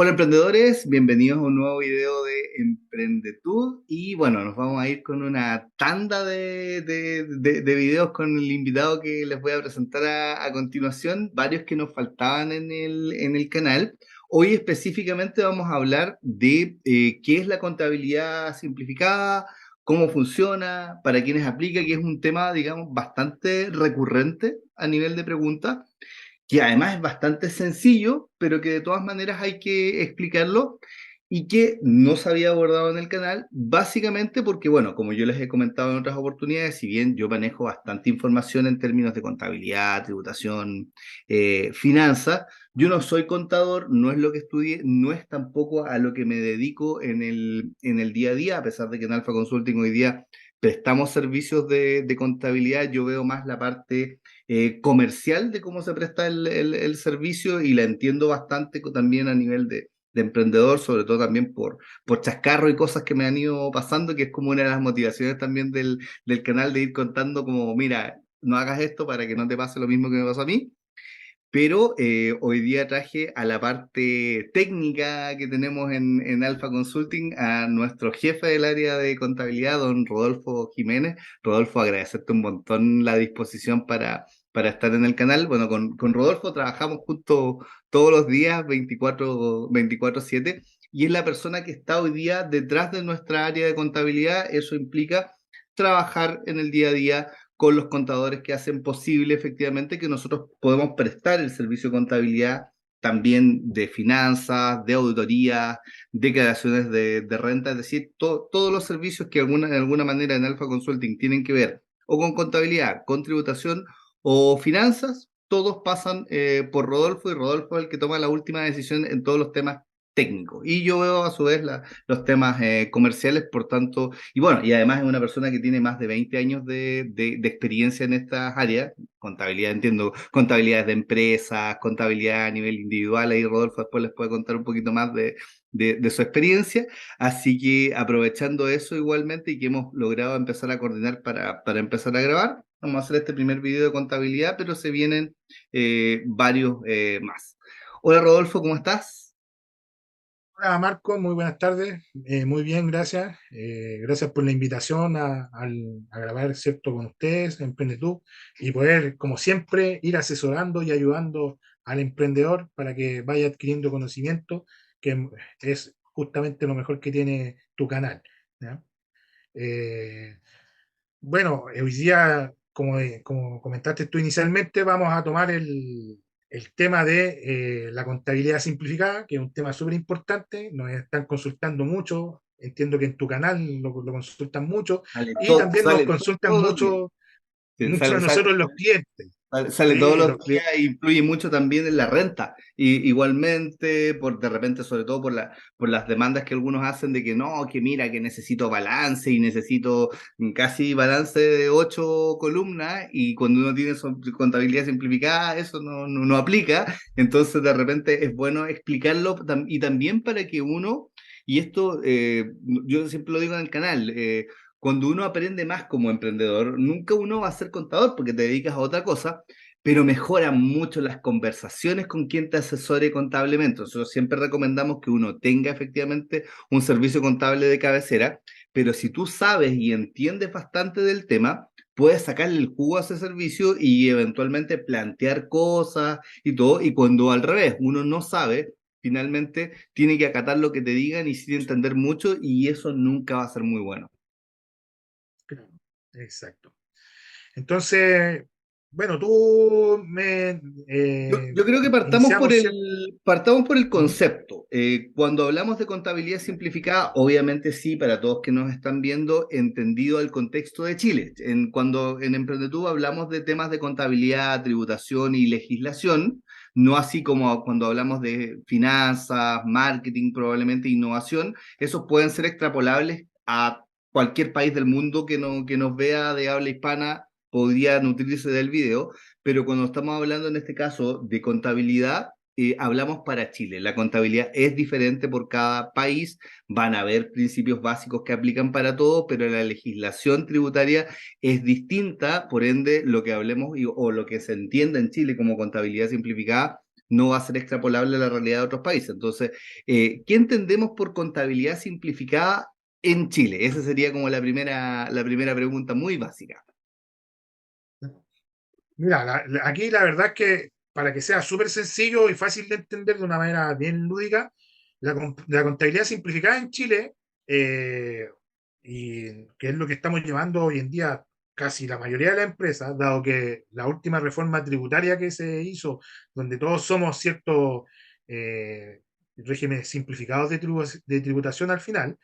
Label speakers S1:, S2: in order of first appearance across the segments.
S1: Hola emprendedores, bienvenidos a un nuevo video de Emprendetud y bueno, nos vamos a ir con una tanda de videos con el invitado que les voy a presentar a continuación, varios que nos faltaban en el canal. Hoy específicamente vamos a hablar de qué es la contabilidad simplificada, cómo funciona, para quiénes aplica, que es un tema, digamos, bastante recurrente a nivel de preguntas que además es bastante sencillo, pero que de todas maneras hay que explicarlo y que no se había abordado en el canal, básicamente porque, bueno, como yo les he comentado en otras oportunidades, si bien yo manejo bastante información en términos de contabilidad, tributación, finanzas, yo no soy contador, no es lo que estudié, no es tampoco a lo que me dedico en el día a día, a pesar de que en Alpha Consulting hoy día prestamos servicios de contabilidad, yo veo más la parte comercial de cómo se presta el servicio y la entiendo bastante también a nivel de emprendedor, sobre todo también por chascarro y cosas que me han ido pasando, que es como una de las motivaciones también del canal de ir contando como, mira, no hagas esto para que no te pase lo mismo que me pasó a mí. Pero hoy día traje a la parte técnica que tenemos en Alpha Consulting a nuestro jefe del área de contabilidad, don Rodolfo Jiménez. Rodolfo, agradecerte un montón la disposición para estar en el canal. Bueno, con Rodolfo trabajamos juntos todos los días, 24/7, y es la persona que está hoy día detrás de nuestra área de contabilidad. Eso implica trabajar en el día a día con los contadores que hacen posible efectivamente que nosotros podemos prestar el servicio de contabilidad también de finanzas, de auditoría, declaraciones de renta, es decir, todos los servicios que de alguna manera en Alpha Consulting tienen que ver o con contabilidad, con tributación o finanzas, todos pasan por Rodolfo y Rodolfo es el que toma la última decisión en todos los temas técnicos. Y yo veo a su vez los temas comerciales, por tanto, y bueno, y además es una persona que tiene más de 20 años de experiencia en estas áreas, contabilidad, entiendo, contabilidades de empresas, contabilidad a nivel individual, ahí Rodolfo después les puede contar un poquito más de su experiencia, así que aprovechando eso igualmente y que hemos logrado empezar a coordinar para empezar a grabar, vamos a hacer este primer video de contabilidad, pero se vienen varios más. Hola Rodolfo, ¿cómo estás?
S2: Hola Marco, muy buenas tardes. Muy bien, gracias. Gracias por la invitación a grabar, ¿cierto?, con ustedes, Emprendetú, y poder, como siempre, ir asesorando y ayudando al emprendedor para que vaya adquiriendo conocimiento, que es justamente lo mejor que tiene tu canal, ¿ya? Eh, bueno, hoy día, como comentaste tú inicialmente, vamos a tomar el tema de la contabilidad simplificada, que es un tema súper importante. Nos están consultando mucho. Entiendo que en tu canal lo consultan mucho y también nos
S1: Sale
S2: consultan
S1: todos los días.
S2: mucho,
S1: Sí,
S2: mucho a nosotros los clientes.
S1: sale todos
S2: Sí,
S1: los días e influye mucho también en la renta. Y igualmente, de repente, sobre todo por las demandas que algunos hacen de que no, que mira, que necesito balance y necesito casi balance de 8 columnas y cuando uno tiene contabilidad simplificada, eso no aplica. Entonces, de repente es bueno explicarlo y también para que uno, y esto yo siempre lo digo en el canal, cuando uno aprende más como emprendedor, nunca uno va a ser contador porque te dedicas a otra cosa, pero mejoran mucho las conversaciones con quien te asesore contablemente. Nosotros siempre recomendamos que uno tenga efectivamente un servicio contable de cabecera, pero si tú sabes y entiendes bastante del tema, puedes sacarle el jugo a ese servicio y eventualmente plantear cosas y todo. Y cuando al revés, uno no sabe, finalmente tiene que acatar lo que te digan y sin entender mucho y eso nunca va a ser muy bueno.
S2: claro, exacto. Entonces, bueno, tú me
S1: Yo creo que
S2: iniciamos, ¿cierto?
S1: partamos por el
S2: ¿Mm?
S1: concepto. Cuando hablamos de contabilidad simplificada, obviamente sí, para todos que nos están viendo, entendido el contexto de Chile. Cuando en Emprendetú hablamos de temas de contabilidad, tributación y legislación, no así como cuando hablamos de finanzas, marketing, probablemente innovación, esos pueden ser extrapolables a cualquier país del mundo que nos vea de habla hispana, podría nutrirse del video, pero cuando estamos hablando en este caso de contabilidad, hablamos para Chile. La contabilidad es diferente por cada país, van a haber principios básicos que aplican para todos, pero la legislación tributaria es distinta, por ende, lo que hablemos o lo que se entiende en Chile como contabilidad simplificada no va a ser extrapolable a la realidad de otros países. Entonces, ¿qué entendemos por contabilidad simplificada en Chile? Esa sería como la primera pregunta muy básica.
S2: Mira, aquí la verdad es que para que sea súper sencillo y fácil de entender de una manera bien lúdica, la contabilidad simplificada en Chile, eh, y que es lo que estamos llevando hoy en día casi la mayoría de las empresas, dado que la última reforma tributaria que se hizo, donde todos somos ciertos eh, regímenes simplificados de tributación al final,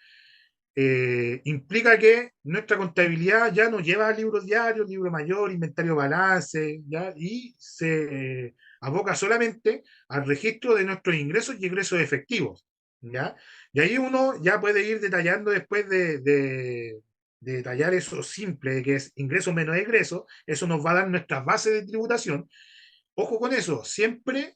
S2: implica que nuestra contabilidad ya no lleva libros diarios, libro mayor, inventario balance, ¿ya? Y se aboca solamente al registro de nuestros ingresos y egresos efectivos, ¿ya? Y ahí uno ya puede ir detallando después de detallar eso simple, que es ingreso menos egreso, eso nos va a dar nuestras bases de tributación. Ojo con eso, siempre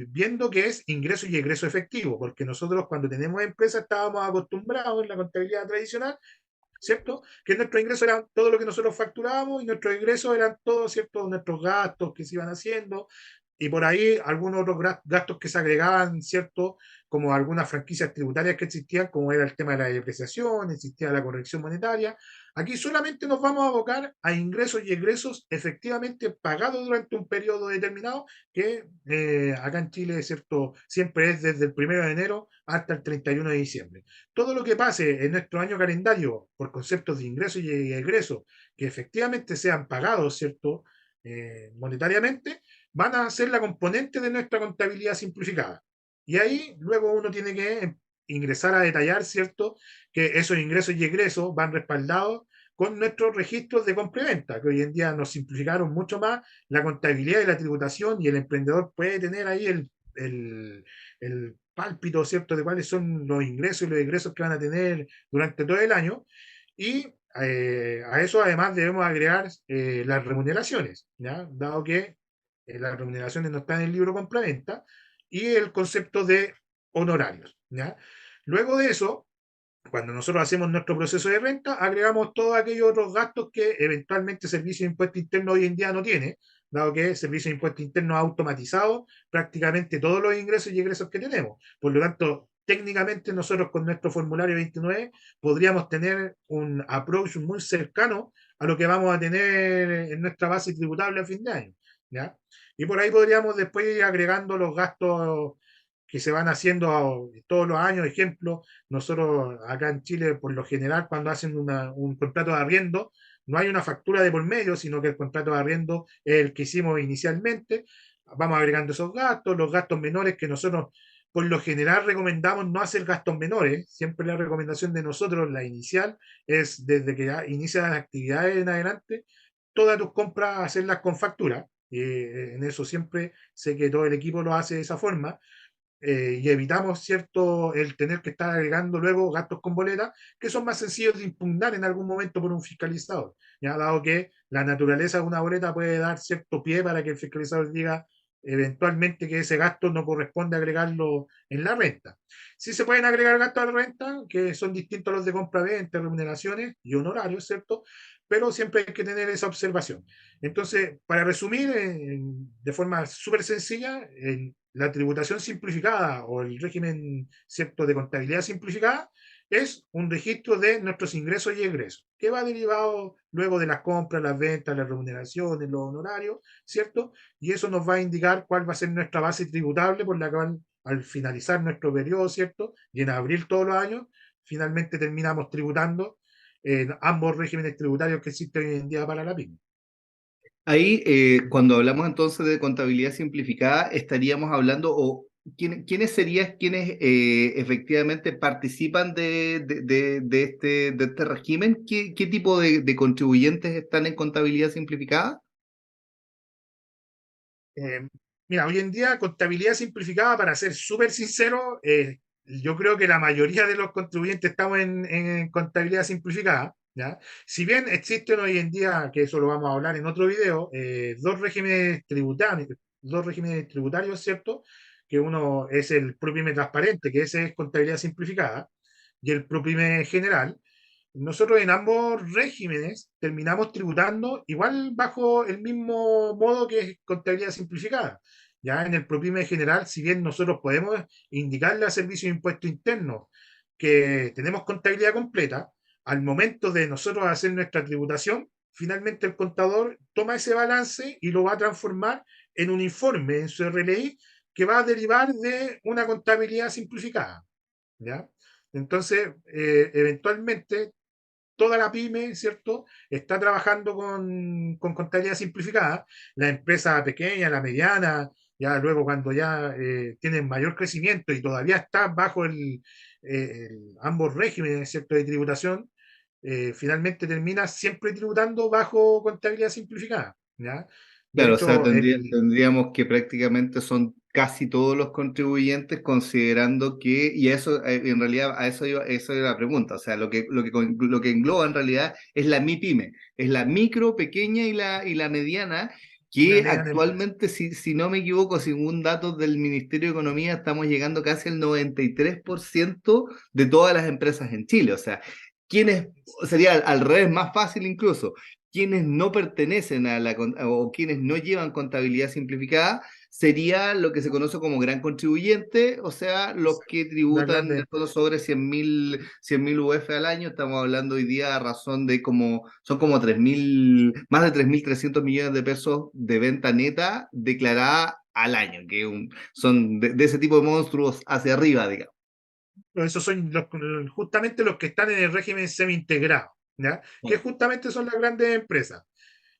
S2: viendo que es ingreso y egreso efectivo, porque nosotros cuando tenemos empresa estábamos acostumbrados en la contabilidad tradicional, ¿cierto? Que nuestros ingresos eran todo lo que nosotros facturábamos y nuestros ingresos eran todos, ¿cierto? Nuestros gastos que se iban haciendo y por ahí algunos otros gastos que se agregaban, ¿cierto? Como algunas franquicias tributarias que existían, como era el tema de la depreciación, existía la corrección monetaria. Aquí solamente nos vamos a abocar a ingresos y egresos efectivamente pagados durante un periodo determinado, que acá en Chile, ¿cierto? Siempre es desde el 1 de enero hasta el 31 de diciembre. Todo lo que pase en nuestro año calendario por conceptos de ingresos y egresos que efectivamente sean pagados, ¿cierto? Monetariamente, van a ser la componente de nuestra contabilidad simplificada. Y ahí luego uno tiene que ingresar a detallar, ¿cierto? Que esos ingresos y egresos van respaldados con nuestros registros de compra y venta, que hoy en día nos simplificaron mucho más la contabilidad y la tributación y el emprendedor puede tener ahí el pálpito, ¿cierto?, de cuáles son los ingresos y los egresos que van a tener durante todo el año. Y a eso además debemos agregar las remuneraciones, ¿ya? Dado que las remuneraciones no están en el libro complementa, y el concepto de honorarios, ¿ya? Luego de eso, cuando nosotros hacemos nuestro proceso de renta, agregamos todos aquellos otros gastos que eventualmente el Servicio de Impuesto Interno hoy en día no tiene, dado que el Servicio de Impuesto Interno ha automatizado prácticamente todos los ingresos y egresos que tenemos. Por lo tanto, técnicamente nosotros con nuestro formulario 29 podríamos tener un approach muy cercano a lo que vamos a tener en nuestra base tributable a fin de año, ¿ya? Y por ahí podríamos después ir agregando los gastos que se van haciendo todos los años. Ejemplo, nosotros acá en Chile, por lo general, cuando hacen un contrato de arriendo, no hay una factura de por medio, sino que el contrato de arriendo es el que hicimos inicialmente. Vamos agregando esos gastos, los gastos menores que nosotros por lo general recomendamos no hacer gastos menores. Siempre la recomendación de nosotros, la inicial, es desde que ya inicia las actividades en adelante, todas tus compras hacerlas con factura. En eso siempre sé que todo el equipo lo hace de esa forma, y evitamos, ¿cierto?, el tener que estar agregando luego gastos con boleta, que son más sencillos de impugnar en algún momento por un fiscalizador, ya dado que la naturaleza de una boleta puede dar cierto pie para que el fiscalizador diga eventualmente que ese gasto no corresponde agregarlo en la renta. Sí se pueden agregar gastos de renta, que son distintos a los de compra-venta, remuneraciones y honorarios, ¿cierto? Pero siempre hay que tener esa observación. Entonces, para resumir, de forma súper sencilla, la tributación simplificada o el régimen, ¿cierto?, de contabilidad simplificada es un registro de nuestros ingresos y egresos, que va derivado luego de las compras, las ventas, las remuneraciones, los honorarios, ¿cierto? Y eso nos va a indicar cuál va a ser nuestra base tributable por la cual al finalizar nuestro periodo, ¿cierto? Y en abril todos los años, finalmente terminamos tributando en ambos regímenes tributarios que existen hoy en día para la pyme.
S1: Ahí, cuando hablamos entonces de contabilidad simplificada, estaríamos hablando, o quiénes serían quienes efectivamente participan de este régimen. ¿Qué tipo de contribuyentes están en contabilidad simplificada?
S2: Eh, Mira, hoy en día contabilidad simplificada, para ser súper sincero, yo creo que la mayoría de los contribuyentes estamos en contabilidad simplificada, ¿ya? Si bien existen hoy en día, que eso lo vamos a hablar en otro video, dos regímenes tributarios, ¿cierto? Que uno es el ProPyme transparente, que ese es contabilidad simplificada, y el ProPyme general. Nosotros en ambos regímenes terminamos tributando igual bajo el mismo modo que es contabilidad simplificada. Ya en el PROPYME general, si bien nosotros podemos indicarle a Servicio de Impuestos Internos que tenemos contabilidad completa, al momento de nosotros hacer nuestra tributación, finalmente el contador toma ese balance y lo va a transformar en un informe en su RLI que va a derivar de una contabilidad simplificada. ¿Ya? Entonces, eventualmente, toda la pyme, ¿cierto? Está trabajando con contabilidad simplificada. La empresa pequeña, la mediana, ya luego cuando ya tienen mayor crecimiento y todavía está bajo ambos regímenes, ¿cierto? De tributación, finalmente termina siempre tributando bajo contabilidad simplificada, ¿ya? De
S1: Claro, o sea,
S2: hecho,
S1: tendríamos que prácticamente son casi todos los contribuyentes considerando que, y eso en realidad a eso era la pregunta, o sea, lo que engloba en realidad es la MIPYME, es la micro, pequeña y la mediana,
S2: la
S1: que
S2: mediana empresa.
S1: actualmente, si no me equivoco, según datos del Ministerio de Economía, estamos llegando casi al 93% de todas las empresas en Chile, o sea, ¿quiénes, sería al revés, más fácil incluso? Quienes no pertenecen a o quienes no llevan contabilidad simplificada, sería lo que se conoce como gran contribuyente, o sea, los que
S2: La
S1: tributan
S2: grande
S1: de todo sobre 100.000 UF al año. Estamos hablando hoy día a razón de son como 3.000, más de 3.300 millones de pesos de venta neta declarada al año, que son de ese tipo de monstruos hacia arriba, digamos.
S2: esos son justamente los que están en el régimen semi-integrado, ¿ya? Que justamente son las grandes empresas,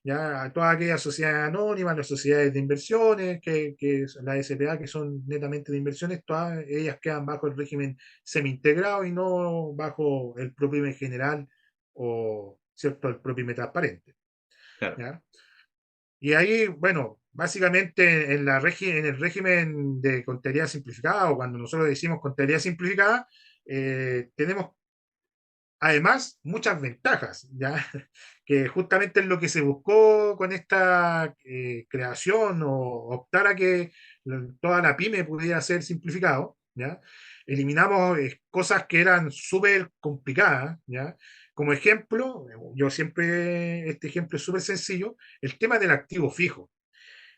S2: ¿ya? Todas aquellas sociedades anónimas, las sociedades de inversiones, que son las SPA, que son netamente de inversiones, todas ellas quedan bajo el régimen semi-integrado y no bajo el PROPYME general o, ¿cierto?, el PROPYME transparente,
S1: Claro.
S2: ¿ya? Y ahí, bueno, básicamente en el régimen de contabilidad simplificada, o cuando nosotros decimos contabilidad simplificada, tenemos además muchas ventajas, ¿ya? Que justamente es lo que se buscó con esta creación o optar a que toda la pyme pudiera ser simplificado, ¿ya? Eliminamos cosas que eran súper complicadas, ¿ya? Como ejemplo, yo siempre, este ejemplo es súper sencillo, el tema del activo fijo.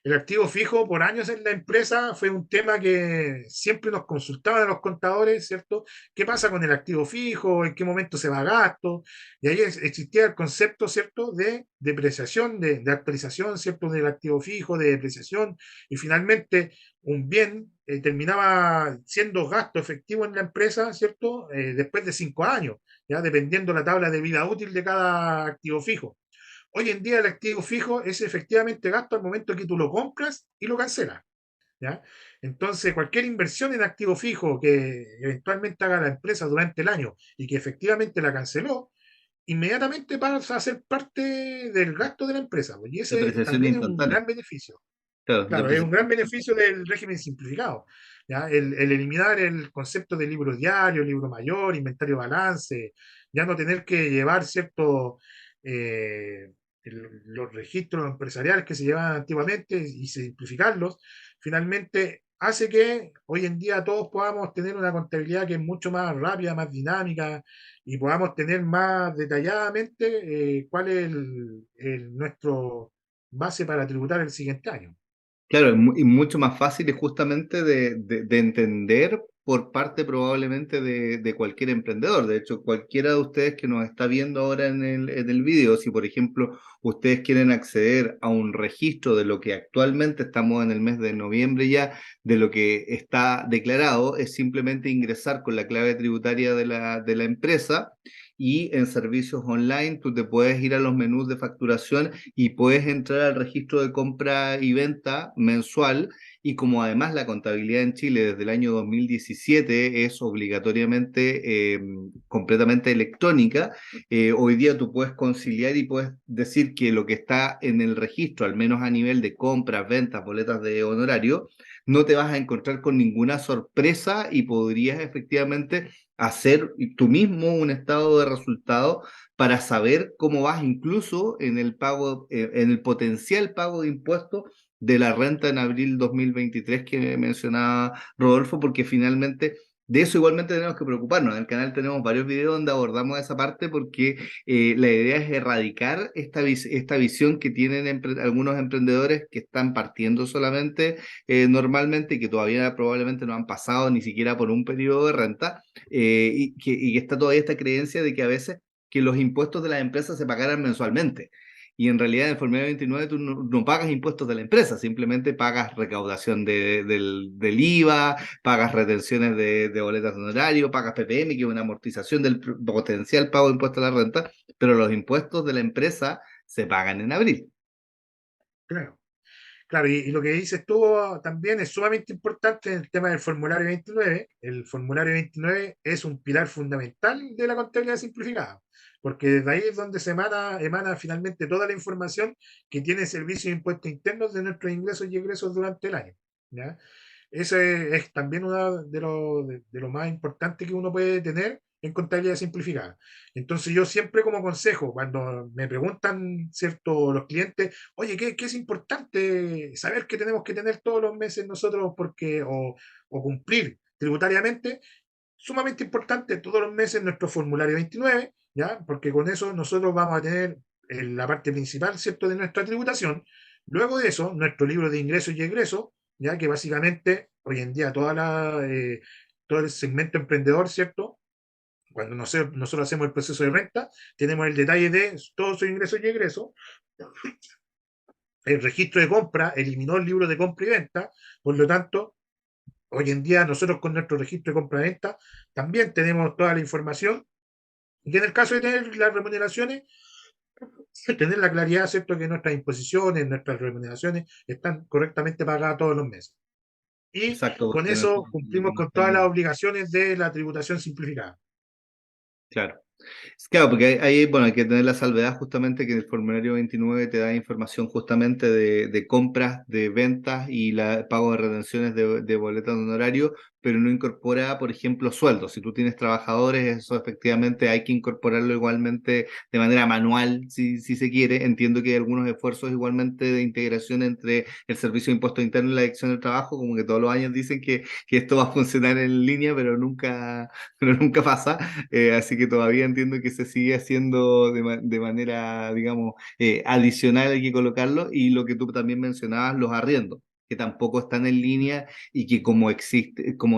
S2: El activo fijo por años en la empresa fue un tema que siempre nos consultaban a los contadores, ¿cierto? ¿Qué pasa con el activo fijo? ¿En qué momento se va a gasto? Y ahí existía el concepto, ¿cierto? De depreciación, de actualización, ¿cierto? Del activo fijo, de depreciación. Y finalmente un bien terminaba siendo gasto efectivo en la empresa, ¿cierto? Después de 5 años, ya dependiendo la tabla de vida útil de cada activo fijo. Hoy en día el activo fijo es efectivamente gasto al momento que tú lo compras y lo cancelas, ¿ya? Entonces, cualquier inversión en activo fijo que eventualmente haga la empresa durante el año y que efectivamente la canceló, inmediatamente pasa a ser parte del gasto de la empresa, pues. Y ese
S1: Depreciación
S2: también es un
S1: instantánea.
S2: gran beneficio.
S1: Claro,
S2: Claro, es un gran beneficio del régimen simplificado. ¿Ya? El eliminar el concepto de libro diario, libro mayor, inventario balance, ya no tener que llevar cierto los registros empresariales que se llevaban antiguamente y simplificarlos, finalmente hace que hoy en día todos podamos tener una contabilidad que es mucho más rápida, más dinámica y podamos tener más detalladamente cuál es nuestro base para tributar el siguiente año.
S1: Claro, y mucho más fácil justamente de entender por parte probablemente de cualquier emprendedor. De hecho, cualquiera de ustedes que nos está viendo ahora en el video, si por ejemplo ustedes quieren acceder a un registro de lo que actualmente estamos en el mes de noviembre ya, de lo que está declarado, es simplemente ingresar con la clave tributaria de la empresa. Y en servicios online tú te puedes ir a los menús de facturación y puedes entrar al registro de compra y venta mensual. Y como además la contabilidad en Chile desde el año 2017 es obligatoriamente completamente electrónica, hoy día tú puedes conciliar y puedes decir que lo que está en el registro, al menos a nivel de compras, ventas, boletas de honorario, no te vas a encontrar con ninguna sorpresa y podrías efectivamente hacer tú mismo un estado de resultados para saber cómo vas incluso en el pago, en el potencial pago de impuestos de la renta en abril 2023 que mencionaba Rodolfo, porque finalmente de eso igualmente tenemos que preocuparnos. En el canal tenemos varios videos donde abordamos esa parte porque la idea es erradicar esta visión que tienen algunos emprendedores que están partiendo solamente normalmente y que todavía probablemente no han pasado ni siquiera por un periodo de renta y que está todavía esta creencia de que a veces que los impuestos de las empresas se pagaran mensualmente. Y en realidad en el formulario 29 tú no pagas impuestos de la empresa, simplemente pagas recaudación del IVA, pagas retenciones de boletas de honorario, pagas PPM, que es una amortización del potencial pago de impuestos a la renta, pero los impuestos de la empresa se pagan en abril.
S2: Claro. Claro, y lo que dices tú también es sumamente importante en el tema del formulario 29. El formulario 29 es un pilar fundamental de la contabilidad simplificada, porque desde ahí es donde se emana finalmente toda la información que tiene el Servicio de Impuestos Internos de nuestros ingresos y egresos durante el año. ¿Ya? Ese es también uno de lo más importante que uno puede tener en contabilidad simplificada. Entonces yo siempre como consejo, cuando me preguntan, ¿cierto?, los clientes, oye, ¿qué es importante saber que tenemos que tener todos los meses nosotros porque, o cumplir tributariamente? Sumamente importante todos los meses nuestro formulario 29, ¿ya? Porque con eso nosotros vamos a tener la parte principal, ¿cierto?, de nuestra tributación. Luego de eso, nuestro libro de ingresos y egresos, ya que básicamente hoy en día todo el segmento emprendedor, ¿cierto? Cuando nosotros hacemos el proceso de renta, tenemos el detalle de todos sus ingresos y egresos. El registro de compra eliminó el libro de compra y venta, por lo tanto, hoy en día nosotros con nuestro registro de compra y venta también tenemos toda la información y en el caso de tener las remuneraciones, tener la claridad, ¿cierto?, que nuestras imposiciones, nuestras remuneraciones están correctamente pagadas todos los meses. Y
S1: Exacto,
S2: con
S1: tener
S2: eso
S1: todo
S2: cumplimos
S1: más
S2: con todas las
S1: pendiente.
S2: obligaciones de la tributación simplificada.
S1: Claro. Claro, porque ahí, bueno, hay que tener la salvedad justamente que el formulario 29 te da información justamente de compras, de ventas y la pago de retenciones de boletas de honorario, pero no incorpora, por ejemplo, sueldos. Si tú tienes trabajadores, eso efectivamente hay que incorporarlo igualmente de manera manual, si se quiere. Entiendo que hay algunos esfuerzos igualmente de integración entre el Servicio de Impuestos Internos y la Dirección del Trabajo, como que todos los años dicen que esto va a funcionar en línea, pero nunca pasa. Así que todavía entiendo que se sigue haciendo de manera, digamos, adicional, hay que colocarlo. Y lo que tú también mencionabas, los arriendos, que tampoco están en línea y que como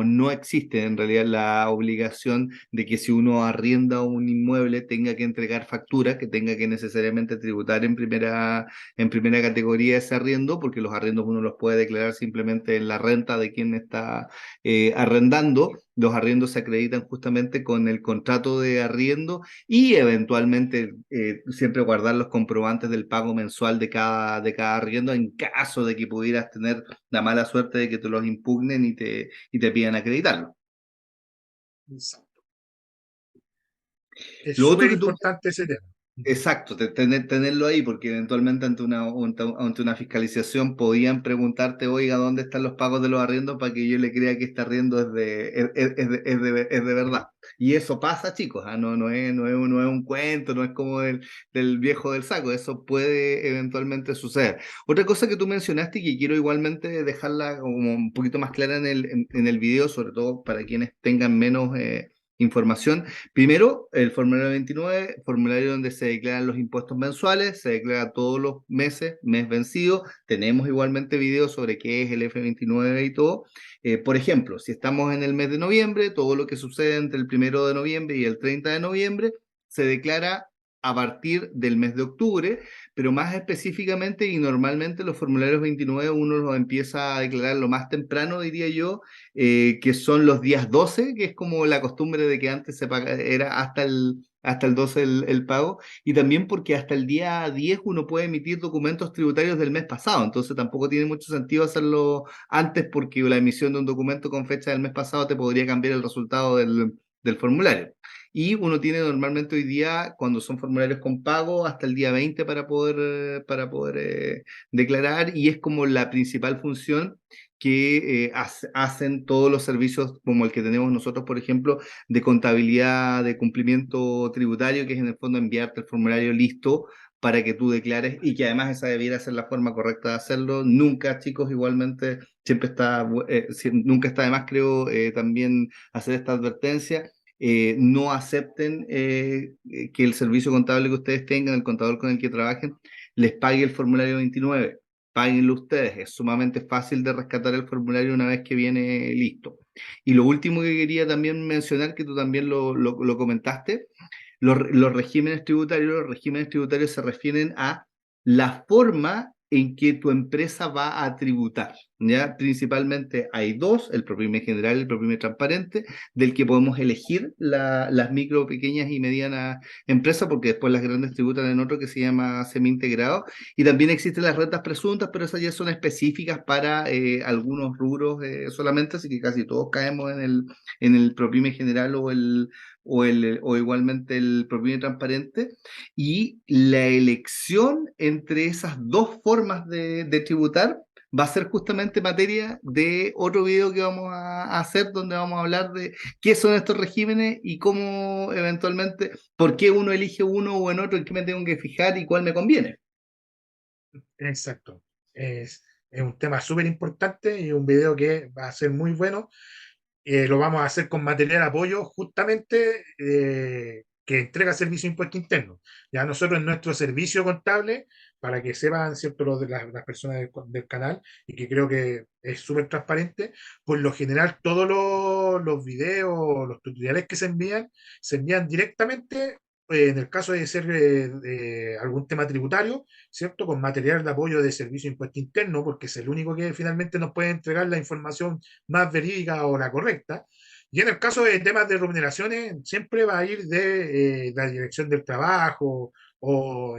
S1: no existe en realidad la obligación de que si uno arrienda un inmueble tenga que entregar factura, que tenga que necesariamente tributar en primera categoría ese arriendo, porque los arriendos uno los puede declarar simplemente en la renta de quien está arrendando. Los arriendos se acreditan justamente con el contrato de arriendo y eventualmente siempre guardar los comprobantes del pago mensual de cada arriendo en caso de que pudieras tener la mala suerte de que te los impugnen y te pidan acreditarlo.
S2: Exacto. Es
S1: Lo otro
S2: súper
S1: que tú
S2: importante ese tema.
S1: Exacto, tenerlo ahí, porque eventualmente ante una fiscalización podían preguntarte, oiga, ¿dónde están los pagos de los arriendos para que yo le crea que este arriendo es de verdad? Y eso pasa, chicos, no es un cuento, no es como del viejo del saco, eso puede eventualmente suceder. Otra cosa que tú mencionaste y que quiero igualmente dejarla como un poquito más clara en el video, sobre todo para quienes tengan menos información. Primero, el formulario 29, formulario donde se declaran los impuestos mensuales, se declara todos los meses, mes vencido. Tenemos igualmente videos sobre qué es el F29 y todo. Por ejemplo, si estamos en el mes de noviembre, todo lo que sucede entre el 1 de noviembre y el 30 de noviembre se declara a partir del mes de octubre, pero más específicamente y normalmente los formularios 29 uno los empieza a declarar lo más temprano, diría yo, que son los días 12, que es como la costumbre de que antes era hasta el 12 el pago, y también porque hasta el día 10 uno puede emitir documentos tributarios del mes pasado, entonces tampoco tiene mucho sentido hacerlo antes porque la emisión de un documento con fecha del mes pasado te podría cambiar el resultado del formulario. Y uno tiene normalmente hoy día, cuando son formularios con pago, hasta el día 20 para poder declarar, y es como la principal función que hacen todos los servicios como el que tenemos nosotros, por ejemplo, de contabilidad de cumplimiento tributario, que es en el fondo enviarte el formulario listo para que tú declares y que además esa debiera ser la forma correcta de hacerlo. Nunca, chicos, igualmente, nunca está de más, creo, también hacer esta advertencia. No acepten que el servicio contable que ustedes tengan, el contador con el que trabajen, les pague el formulario 29. Páguenlo ustedes. Es sumamente fácil de rescatar el formulario una vez que viene listo. Y lo último que quería también mencionar, que tú también lo comentaste, los regímenes tributarios se refieren a la forma en que tu empresa va a tributar, ¿ya? Principalmente hay dos, el ProPyme general y el ProPyme transparente, del que podemos elegir las micro, pequeñas y medianas empresas, porque después las grandes tributan en otro que se llama semi-integrado, y también existen las rentas presuntas, pero esas ya son específicas para algunos rubros solamente, así que casi todos caemos en el ProPyme general o igualmente el propio transparente, y la elección entre esas dos formas de tributar va a ser justamente materia de otro video que vamos a hacer, donde vamos a hablar de qué son estos regímenes y cómo eventualmente, por qué uno elige uno o en otro, en qué me tengo que fijar y cuál me conviene.
S2: Exacto. Es un tema súper importante y un video que va a ser muy bueno. Lo vamos a hacer con material apoyo justamente que entrega servicio de impuesto interno. Ya nosotros en nuestro servicio contable, para que sepan, ¿cierto?, las personas del canal, y que creo que es súper transparente, por lo general todos los videos, los tutoriales que se envían directamente, en el caso de ser algún tema tributario, ¿cierto? Con material de apoyo de servicio de impuesto interno, porque es el único que finalmente nos puede entregar la información más verídica o la correcta. Y en el caso de temas de remuneraciones, siempre va a ir de la dirección del trabajo o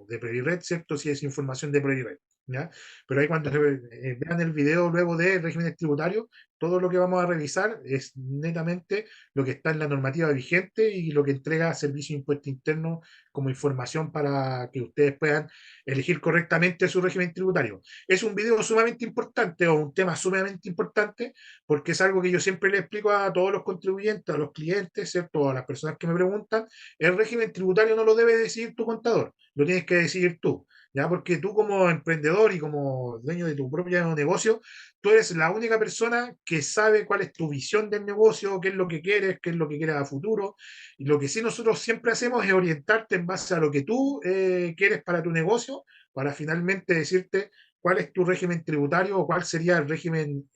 S2: de Previred, ¿cierto? Si es información de Previred, ¿ya? Pero ahí cuando vean el video luego de regímenes tributarios, todo lo que vamos a revisar es netamente lo que está en la normativa vigente y lo que entrega Servicio de Impuesto Interno como información para que ustedes puedan elegir correctamente su régimen tributario. Es un video sumamente importante o un tema sumamente importante porque es algo que yo siempre le explico a todos los contribuyentes, a los clientes, ¿cierto? A las personas que me preguntan, el régimen tributario no lo debe decidir tu contador, lo tienes que decidir tú, ¿ya? Porque tú como emprendedor y como dueño de tu propio negocio, tú eres la única persona que sabe cuál es tu visión del negocio, qué es lo que quieres, qué es lo que quieres a futuro. Y lo que sí nosotros siempre hacemos es orientarte en base a lo que tú quieres para tu negocio, para finalmente decirte cuál es tu régimen tributario o cuál sería el régimen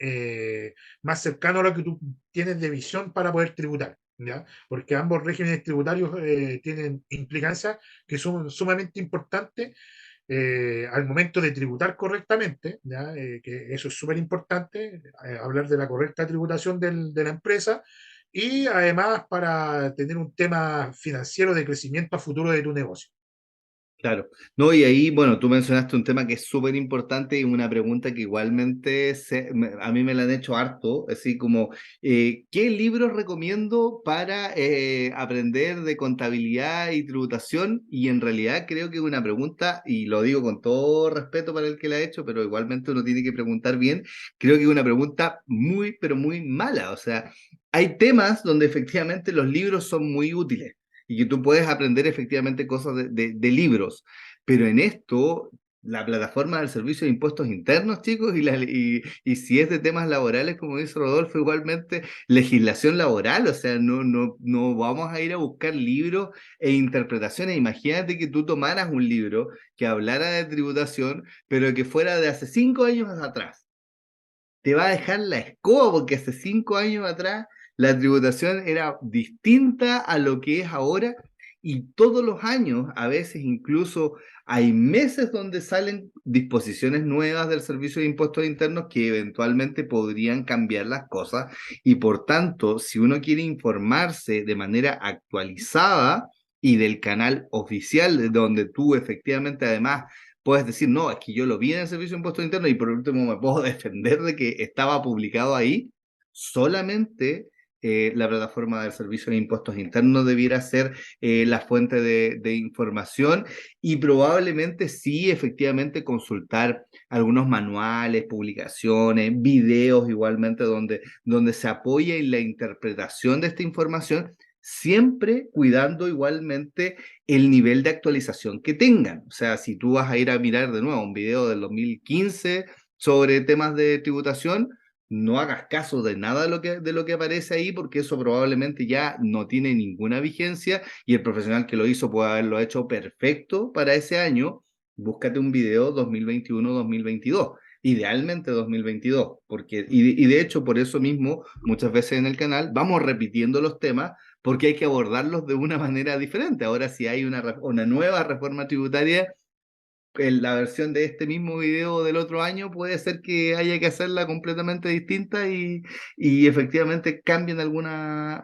S2: más cercano a lo que tú tienes de visión para poder tributar. ¿Ya? Porque ambos regímenes tributarios tienen implicancias que son sumamente importantes al momento de tributar correctamente, ¿ya? Que eso es súper importante, hablar de la correcta tributación de la empresa y además para tener un tema financiero de crecimiento a futuro de tu negocio.
S1: Claro, no, y ahí, bueno, tú mencionaste un tema que es súper importante y una pregunta que igualmente a mí me la han hecho harto, así como, ¿qué libros recomiendo para aprender de contabilidad y tributación? Y en realidad creo que es una pregunta, y lo digo con todo respeto para el que la ha hecho, pero igualmente uno tiene que preguntar bien, creo que es una pregunta muy, pero muy mala, o sea, hay temas donde efectivamente los libros son muy útiles y que tú puedes aprender efectivamente cosas de libros. Pero en esto, la plataforma del Servicio de Impuestos Internos, chicos, y si es de temas laborales, como dice Rodolfo, igualmente legislación laboral, o sea, no vamos a ir a buscar libros e interpretaciones. Imagínate que tú tomaras un libro que hablara de tributación, pero que fuera de hace 5 años atrás, te va a dejar la escoba porque hace 5 años atrás la tributación era distinta a lo que es ahora y todos los años, a veces incluso hay meses donde salen disposiciones nuevas del Servicio de Impuestos Internos que eventualmente podrían cambiar las cosas y por tanto, si uno quiere informarse de manera actualizada y del canal oficial de donde tú efectivamente además puedes decir, no, es que yo lo vi en el Servicio de Impuestos Internos y por último me puedo defender de que estaba publicado ahí, solamente la plataforma del Servicio de Impuestos Internos debiera ser la fuente de información y probablemente sí, efectivamente, consultar algunos manuales, publicaciones, videos igualmente donde se apoya en la interpretación de esta información, siempre cuidando igualmente el nivel de actualización que tengan. O sea, si tú vas a ir a mirar de nuevo un video del 2015 sobre temas de tributación, no hagas caso de nada de lo que aparece ahí, porque eso probablemente ya no tiene ninguna vigencia y el profesional que lo hizo puede haberlo hecho perfecto para ese año. Búscate un video 2021-2022, idealmente 2022, porque, y de hecho por eso mismo muchas veces en el canal vamos repitiendo los temas porque hay que abordarlos de una manera diferente. Ahora si hay una nueva reforma tributaria, en la versión de este mismo video del otro año puede ser que haya que hacerla completamente distinta y efectivamente cambien algunas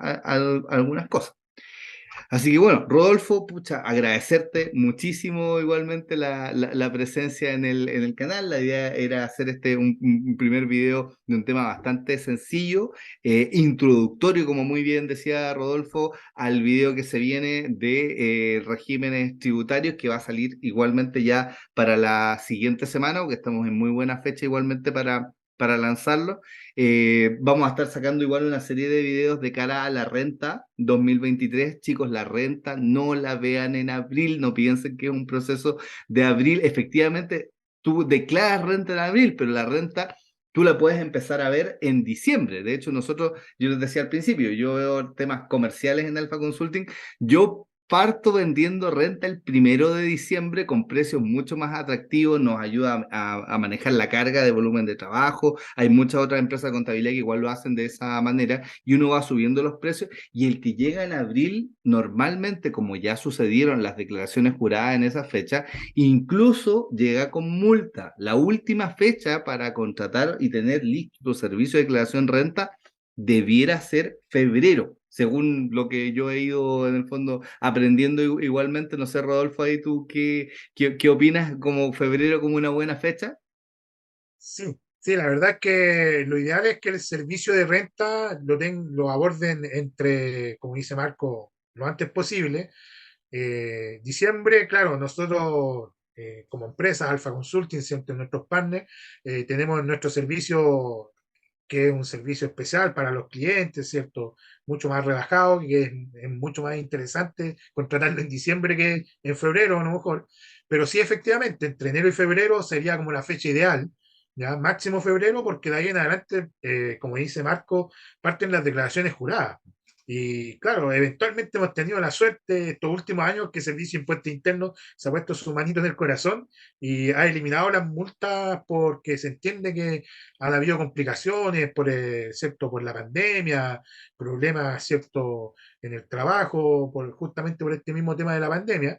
S1: cosas. Así que bueno, Rodolfo, pucha, agradecerte muchísimo igualmente la presencia en el canal. La idea era hacer un primer video de un tema bastante sencillo, introductorio, como muy bien decía Rodolfo, al video que se viene de regímenes tributarios, que va a salir igualmente ya para la siguiente semana, porque estamos en muy buena fecha igualmente para lanzarlo. Vamos a estar sacando igual una serie de videos de cara a la renta 2023. Chicos, la renta no la vean en abril, no piensen que es un proceso de abril. Efectivamente, tú declaras renta en abril, pero la renta tú la puedes empezar a ver en diciembre. De hecho, yo les decía al principio, yo veo temas comerciales en Alpha Consulting, yo parto vendiendo renta el 1 de diciembre con precios mucho más atractivos, nos ayuda a manejar la carga de volumen de trabajo. Hay muchas otras empresas de contabilidad que igual lo hacen de esa manera y uno va subiendo los precios y el que llega en abril, normalmente, como ya sucedieron las declaraciones juradas en esa fecha, incluso llega con multa. La última fecha para contratar y tener listo tu servicio de declaración renta debiera ser febrero, según lo que yo he ido en el fondo aprendiendo igualmente. No sé, Rodolfo, ahí tú qué opinas como febrero como una buena fecha.
S2: Sí, sí, la verdad es que lo ideal es que el servicio de renta lo aborden entre, como dice Marco, lo antes posible. Diciembre, claro, nosotros como empresa, Alpha Consulting, siempre nuestros partners, tenemos nuestro servicio que es un servicio especial para los clientes, ¿cierto? Mucho más relajado, que es mucho más interesante contratarlo en diciembre que en febrero, a lo mejor. Pero sí, efectivamente, entre enero y febrero sería como la fecha ideal, ¿ya? Máximo febrero, porque de ahí en adelante, como dice Marco, parten las declaraciones juradas. Y claro, eventualmente hemos tenido la suerte estos últimos años que el Servicio de Impuestos Internos se ha puesto su manito en el corazón y ha eliminado las multas porque se entiende que han habido complicaciones ¿cierto? Por la pandemia, problemas, ¿cierto? En el trabajo, justamente por este mismo tema de la pandemia.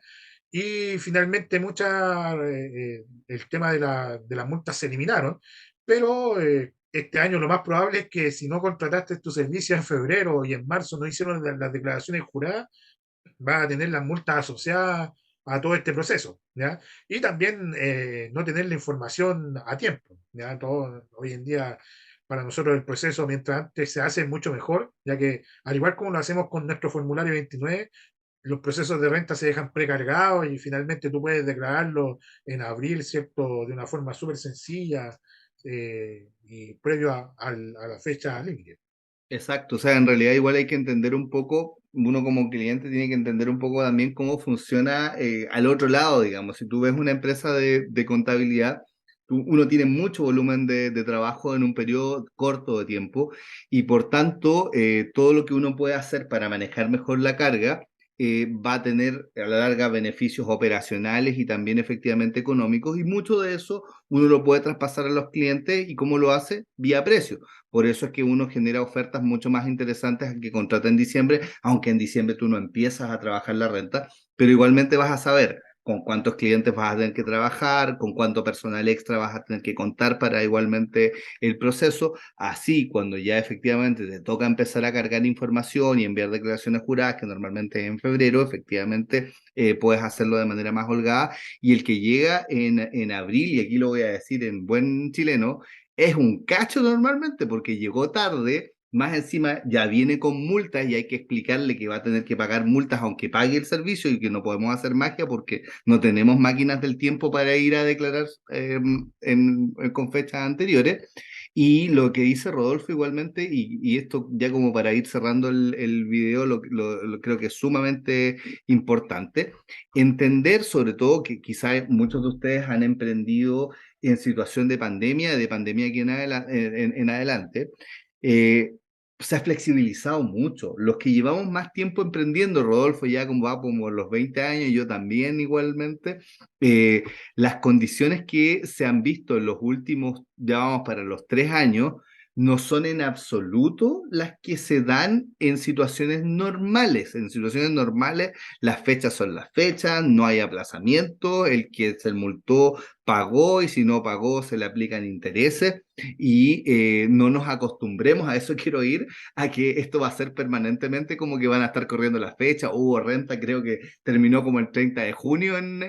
S2: Y finalmente el tema de las multas se eliminaron, pero este año lo más probable es que si no contrataste tu servicio en febrero y en marzo no hicieron las declaraciones juradas, va a tener las multas asociadas a todo este proceso, ¿ya? Y también no tener la información a tiempo, ¿ya? Todo, hoy en día, para nosotros el proceso, mientras antes se hace mucho mejor, ya que al igual como lo hacemos con nuestro formulario 29, los procesos de renta se dejan precargados y finalmente tú puedes declararlo en abril, ¿cierto? De una forma súper sencilla y previo a la fecha límite.
S1: Exacto, o sea, en realidad igual hay que entender un poco, uno como cliente tiene que entender un poco también cómo funciona al otro lado, digamos. Si tú ves una empresa de contabilidad, uno tiene mucho volumen de trabajo en un periodo corto de tiempo y por tanto todo lo que uno puede hacer para manejar mejor la carga va a tener a la larga beneficios operacionales y también efectivamente económicos, y mucho de eso uno lo puede traspasar a los clientes. ¿Y cómo lo hace? Vía precio. Por eso es que uno genera ofertas mucho más interesantes al que contrata en diciembre, aunque en diciembre tú no empiezas a trabajar la renta, pero igualmente vas a saber con cuántos clientes vas a tener que trabajar, con cuánto personal extra vas a tener que contar para igualmente el proceso. Así, cuando ya efectivamente te toca empezar a cargar información y enviar declaraciones juradas, que normalmente es en febrero, efectivamente puedes hacerlo de manera más holgada. Y el que llega en abril, y aquí lo voy a decir en buen chileno, es un cacho normalmente porque llegó tarde, más encima ya viene con multas y hay que explicarle que va a tener que pagar multas aunque pague el servicio y que no podemos hacer magia porque no tenemos máquinas del tiempo para ir a declarar con fechas anteriores. Y lo que dice Rodolfo igualmente, y esto ya como para ir cerrando el video, creo que es sumamente importante, entender sobre todo que quizás muchos de ustedes han emprendido en situación de pandemia aquí en adelante. eh, Se ha flexibilizado mucho. Los que llevamos más tiempo emprendiendo, Rodolfo ya como va como los 20 años, yo también igualmente, eh, las condiciones que se han visto en los últimos, ya vamos para los 3 años, no son en absoluto las que se dan en situaciones normales. En situaciones normales, las fechas son las fechas, no hay aplazamiento, el que se multó pagó y si no pagó se le aplican intereses y no nos acostumbremos, a eso quiero ir, a que esto va a ser permanentemente como que van a estar corriendo las fechas. Hubo renta, creo que terminó como el 30 de junio en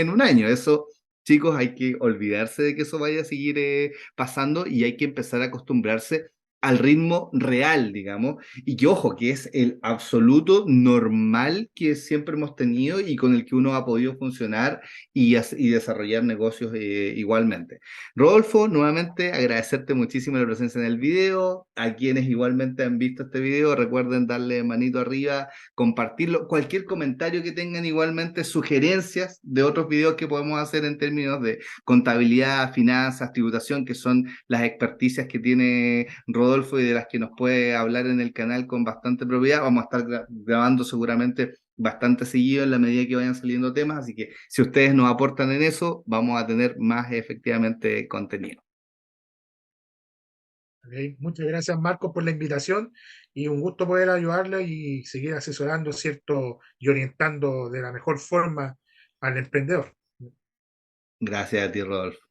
S1: un año. Eso, chicos, hay que olvidarse de que eso vaya a seguir pasando y hay que empezar a acostumbrarse al ritmo real, digamos, y que ojo, que es el absoluto normal que siempre hemos tenido y con el que uno ha podido funcionar y desarrollar negocios igualmente. Rodolfo, nuevamente agradecerte muchísimo la presencia en el video. A quienes igualmente han visto este video, recuerden darle manito arriba, compartirlo. Cualquier comentario que tengan, igualmente sugerencias de otros videos que podemos hacer en términos de contabilidad, finanzas, tributación, que son las experticias que tiene Rodolfo y de las que nos puede hablar en el canal con bastante propiedad. Vamos a estar grabando seguramente bastante seguido en la medida que vayan saliendo temas, así que si ustedes nos aportan en eso, vamos a tener más efectivamente contenido.
S2: ¿Ok? Muchas gracias, Marco, por la invitación y un gusto poder ayudarle y seguir asesorando, ¿cierto? Y orientando de la mejor forma al emprendedor.
S1: Gracias a ti, Rodolfo.